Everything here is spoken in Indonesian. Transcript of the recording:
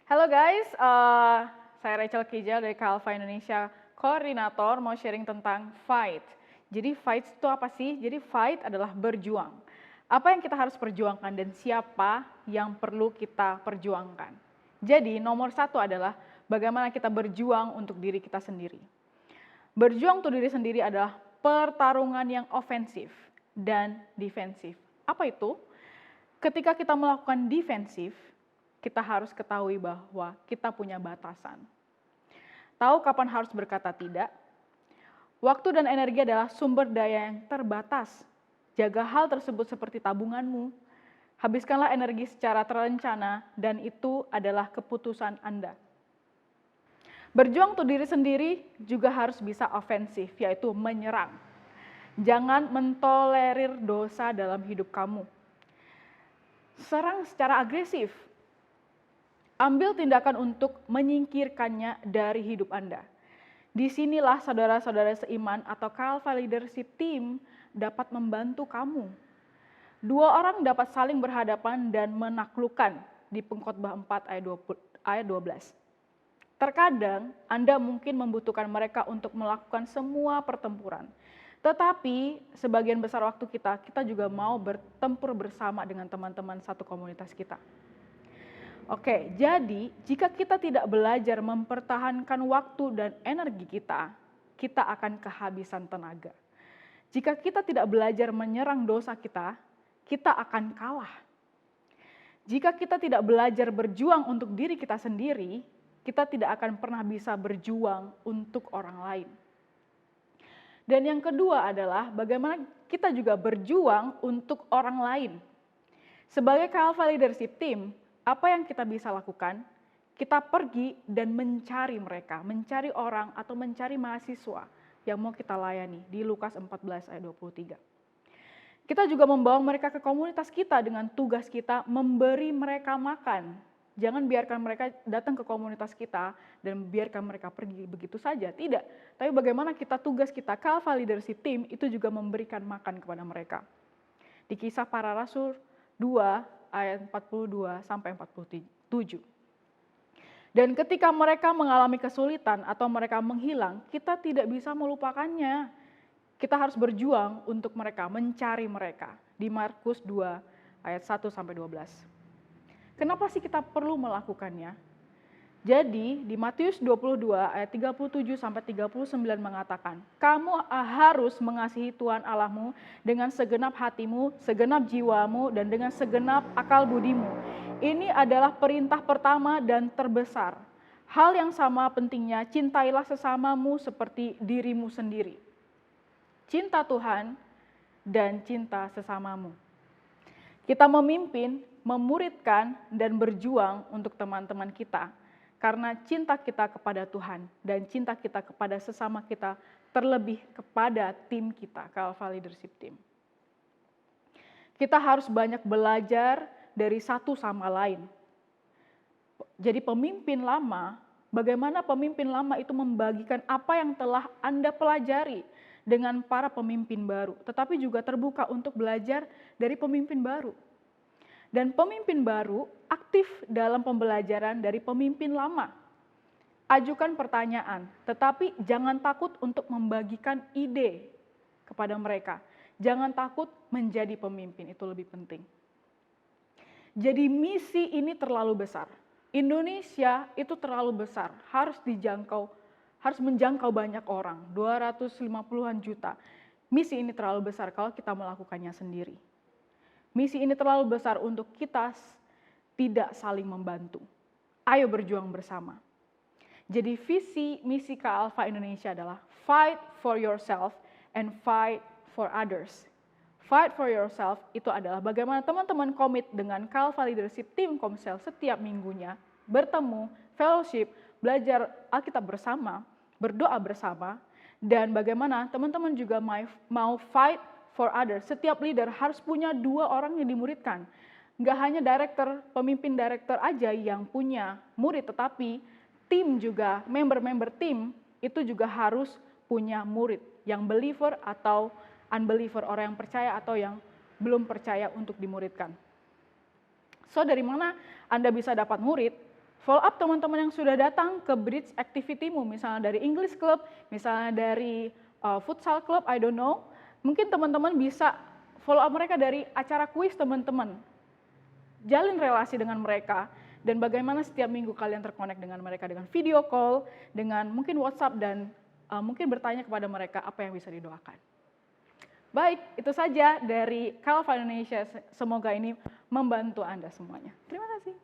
Halo guys, saya Rachel Kijal dari Kalva Indonesia, koordinator mau sharing tentang fight. Jadi fight itu apa sih? Jadi fight adalah berjuang. Apa yang kita harus perjuangkan dan siapa yang perlu kita perjuangkan. Jadi nomor satu adalah bagaimana kita berjuang untuk diri kita sendiri. Berjuang untuk diri sendiri adalah pertarungan yang ofensif dan defensif. Apa itu? Ketika kita melakukan defensif, kita harus ketahui bahwa kita punya batasan. Tahu kapan harus berkata tidak? Waktu dan energi adalah sumber daya yang terbatas. Jaga hal tersebut seperti tabunganmu. Habiskanlah energi secara terencana dan itu adalah keputusan Anda. Berjuang untuk diri sendiri juga harus bisa ofensif, yaitu menyerang. Jangan mentolerir dosa dalam hidup kamu. Serang secara agresif. Ambil tindakan untuk menyingkirkannya dari hidup Anda. Disinilah saudara-saudara seiman atau Kalva Leadership Team dapat membantu kamu. Dua orang dapat saling berhadapan dan menaklukkan di Pengkhotbah 4 ayat 12. Terkadang Anda mungkin membutuhkan mereka untuk melakukan semua pertempuran. Tetapi sebagian besar waktu kita juga mau bertempur bersama dengan teman-teman satu komunitas kita. Oke, jadi jika kita tidak belajar mempertahankan waktu dan energi kita akan kehabisan tenaga. Jika kita tidak belajar menyerang dosa kita akan kalah. Jika kita tidak belajar berjuang untuk diri kita sendiri, kita tidak akan pernah bisa berjuang untuk orang lain. Dan yang kedua adalah bagaimana kita juga berjuang untuk orang lain. Sebagai Kalva Leadership Team, apa yang kita bisa lakukan? Kita pergi dan mencari mereka, mencari orang atau mencari mahasiswa yang mau kita layani di Lukas 14 ayat 23. Kita juga membawa mereka ke komunitas kita dengan tugas kita memberi mereka makan. Jangan biarkan mereka datang ke komunitas kita dan biarkan mereka pergi begitu saja, tidak. Tapi bagaimana tugas kita, Kalva Leadership Team itu juga memberikan makan kepada mereka. Di Kisah Para Rasul 2 ayat 42 sampai 47. Dan ketika mereka mengalami kesulitan atau mereka menghilang, kita tidak bisa melupakannya. Kita harus berjuang untuk mereka, mencari mereka. Di Markus 2 ayat 1 sampai 12. Kenapa sih kita perlu melakukannya? Jadi di Matius 22 ayat 37 sampai 39 mengatakan, kamu harus mengasihi Tuhan Allahmu dengan segenap hatimu, segenap jiwamu, dan dengan segenap akal budimu. Ini adalah perintah pertama dan terbesar. Hal yang sama pentingnya, cintailah sesamamu seperti dirimu sendiri. Cinta Tuhan dan cinta sesamamu. Kita memimpin, memuridkan, dan berjuang untuk teman-teman kita. Karena cinta kita kepada Tuhan dan cinta kita kepada sesama kita terlebih kepada tim kita, Kalva Leadership Team. Kita harus banyak belajar dari satu sama lain. Jadi pemimpin lama, bagaimana pemimpin lama itu membagikan apa yang telah Anda pelajari dengan para pemimpin baru. Tetapi juga terbuka untuk belajar dari pemimpin baru. Dan pemimpin baru aktif dalam pembelajaran dari pemimpin lama. Ajukan pertanyaan, tetapi jangan takut untuk membagikan ide kepada mereka. Jangan takut menjadi pemimpin, itu lebih penting. Jadi misi ini terlalu besar. Indonesia itu terlalu besar, harus menjangkau banyak orang, 250-an juta. Misi ini terlalu besar kalau kita melakukannya sendiri. Misi ini terlalu besar untuk kita tidak saling membantu. Ayo berjuang bersama. Jadi visi misi Kalva Indonesia adalah fight for yourself and fight for others. Fight for yourself itu adalah bagaimana teman-teman komit dengan Kalva Leadership Team Komsel setiap minggunya, bertemu, fellowship, belajar Alkitab bersama, berdoa bersama, dan bagaimana teman-teman juga mau fight for others. Setiap leader harus punya 2 orang yang dimuridkan. Nggak hanya pemimpin director aja yang punya murid, tetapi tim juga, member-member tim itu juga harus punya murid. Yang believer atau unbeliever, orang yang percaya atau yang belum percaya untuk dimuridkan. So dari mana Anda bisa dapat murid? Follow up teman-teman yang sudah datang ke bridge activity-mu, misalnya dari English Club, misalnya dari futsal club, I don't know. Mungkin teman-teman bisa follow up mereka dari acara kuis teman-teman. Jalin relasi dengan mereka, dan bagaimana setiap minggu kalian terkonek dengan mereka dengan video call, dengan mungkin WhatsApp, dan mungkin bertanya kepada mereka apa yang bisa didoakan. Baik, itu saja dari Calva Indonesia. Semoga ini membantu Anda semuanya. Terima kasih.